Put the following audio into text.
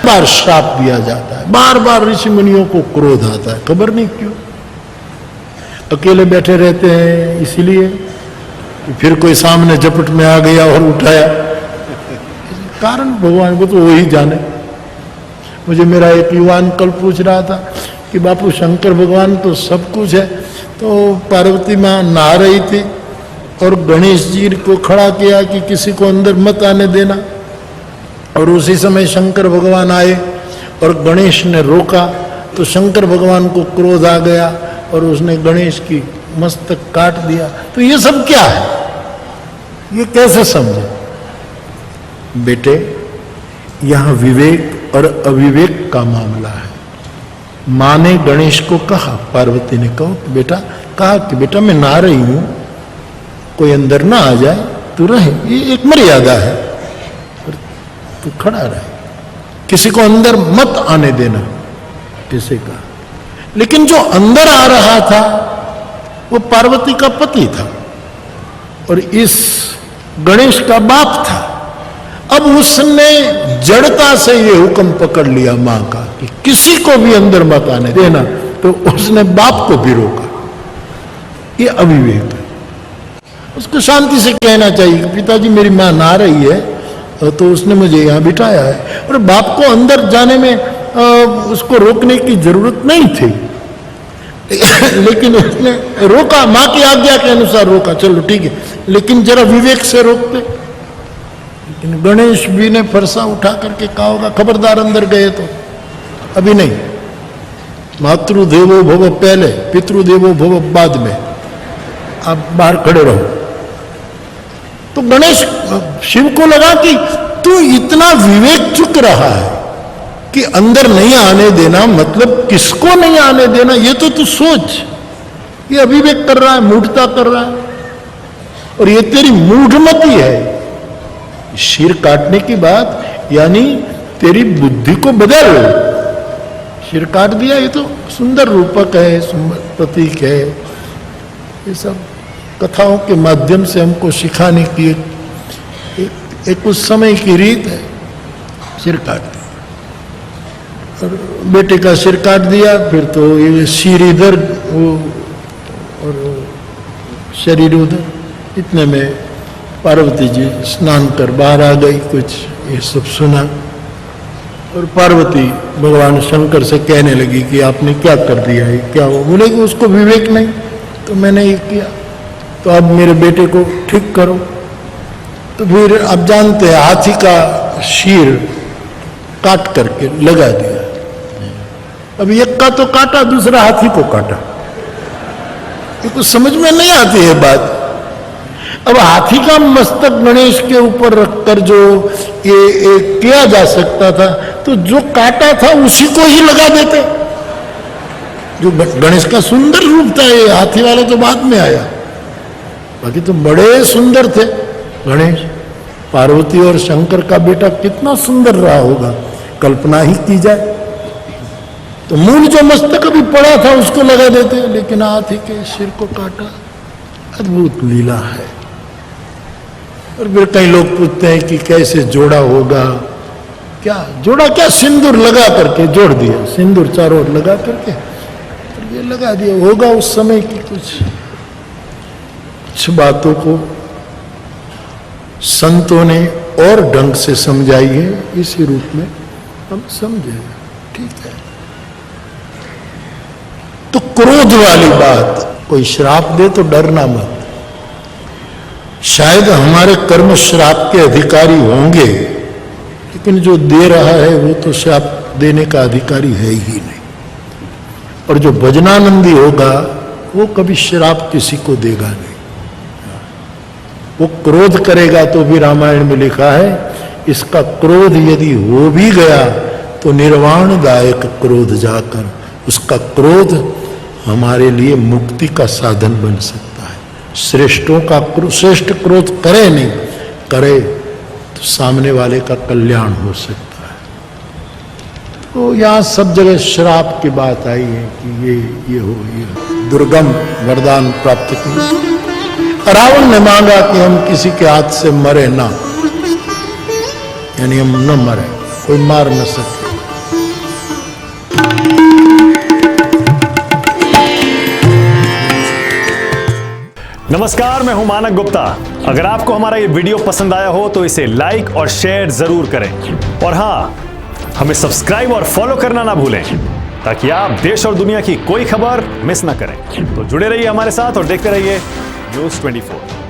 बार श्राप दिया जाता है, बार बार ऋषि मुनियों को क्रोध आता है, खबर नहीं क्यों। अकेले बैठे रहते हैं इसलिए कि फिर कोई सामने झपट में आ गया और उठाया, कारण भगवान को तो वही जाने। मुझे मेरा एक युवान कल पूछ रहा था कि बापू शंकर भगवान तो सब कुछ है, तो पार्वती माँ नहा रही थी और गणेश जी को खड़ा किया कि किसी को अंदर मत आने देना, और उसी समय शंकर भगवान आए और गणेश ने रोका, तो शंकर भगवान को क्रोध आ गया और उसने गणेश की मस्तक काट दिया। तो ये सब क्या है, ये कैसे समझे? बेटे, यहां विवेक और अविवेक का मामला है। मां ने गणेश को कहा, पार्वती ने कहा कि बेटा मैं नहा रही हूं, कोई अंदर ना आ जाए, तू रहे, ये एक मर्यादा है, तू खड़ा रहे, किसी को अंदर मत आने देना, किसी का। लेकिन जो अंदर आ रहा था वो पार्वती का पति था और इस गणेश का बाप था। अब उसने जड़ता से ये हुक्म पकड़ लिया मां का कि किसी को भी अंदर मत आने देना, तो उसने बाप को भी रोका। ये अविवेक है। उसको शांति से कहना चाहिए कि पिताजी मेरी मां नहा रही है, तो उसने मुझे यहां बिठाया है, और बाप को अंदर जाने में उसको रोकने की जरूरत नहीं थी, लेकिन उसने रोका, मां की आज्ञा के अनुसार रोका, चलो ठीक है, लेकिन जरा विवेक से रोकते। लेकिन गणेश भी ने फरसा उठा करके कहा होगा, खबरदार अंदर गए तो, अभी नहीं, मातृदेवो भव पहले, पितृदेवो भव बाद में, आप बाहर खड़े रहो। तो गणेश शिव को लगा कि तू इतना विवेक चुक रहा है कि अंदर नहीं आने देना, मतलब किसको नहीं आने देना, ये तो तू सोच। ये अविवेक कर रहा है, मूढ़ता कर रहा है, और ये तेरी मूढ़मती है। सिर काटने की बात यानी तेरी बुद्धि को बदल, सिर काट दिया, ये तो सुंदर रूपक है, सुंदर प्रतीक है। ये सब कथाओं के माध्यम से हमको सिखाने की एक उस समय की रीत है, सिर काट दिया। और बेटे का सिर काट दिया, फिर तो ये सिर इधर और शरीर उधर, इतने में पार्वती जी स्नान कर बाहर आ गई, कुछ ये सब सुना, और पार्वती भगवान शंकर से कहने लगी कि आपने क्या कर दिया है, क्या हो? बोले कि उसको विवेक नहीं, तो मैंने ये किया, तो अब मेरे बेटे को ठीक करो। तो फिर आप जानते हैं हाथी का शीर काट करके लगा दिया। अब एक का तो काटा, दूसरा हाथी को काटा। ये कुछ समझ में नहीं आती है बात। अब हाथी का मस्तक गणेश के ऊपर रखकर जो ये किया जा सकता था, तो जो काटा था उसी को ही लगा देते। जो गणेश का सुंदर रूप था, ये हाथी वाला तो बाद में आया, बाकी तो बड़े सुंदर थे गणेश। पार्वती और शंकर का बेटा कितना सुंदर रहा होगा, कल्पना ही की जाए। तो मूल जो मस्तक अभी पड़ा था उसको लगा देते, लेकिन हाथी के सिर को काटा। अद्भुत लीला है। और फिर कई लोग पूछते हैं कि कैसे जोड़ा होगा, क्या जोड़ा, क्या सिंदूर लगा करके जोड़ दिया, सिंदूर चारों ओर लगा करके ये लगा दिया होगा। उस समय की कुछ बातों को संतों ने और ढंग से समझाई है, इसी रूप में हम समझे, ठीक है। तो क्रोध वाली बात, कोई श्राप दे तो डरना मत। शायद हमारे कर्म श्राप के अधिकारी होंगे, लेकिन जो दे रहा है वो तो श्राप देने का अधिकारी है ही नहीं। और जो भजनानंदी होगा वो कभी श्राप किसी को देगा नहीं। वो क्रोध करेगा तो भी रामायण में लिखा है, इसका क्रोध यदि हो भी गया तो निर्वाणदायक क्रोध जाकर, उसका क्रोध हमारे लिए मुक्ति का साधन बन सकता है। श्रेष्ठों का श्रेष्ठ क्रोध करे नहीं, करे तो सामने वाले का कल्याण हो सकता है। तो यहाँ सब जगह श्राप की बात आई है कि ये हो, ये दुर्गम वरदान प्राप्त की। रावण ने मांगा कि हम किसी के हाथ से मरे ना, यानी हम न मरे, कोई मार न सके। नमस्कार, मैं हूं मानक गुप्ता। अगर आपको हमारा ये वीडियो पसंद आया हो तो इसे लाइक और शेयर जरूर करें, और हां, हमें सब्सक्राइब और फॉलो करना ना भूलें ताकि आप देश और दुनिया की कोई खबर मिस ना करें। तो जुड़े रहिए हमारे साथ और देखते रहिए न्यूज़ 24।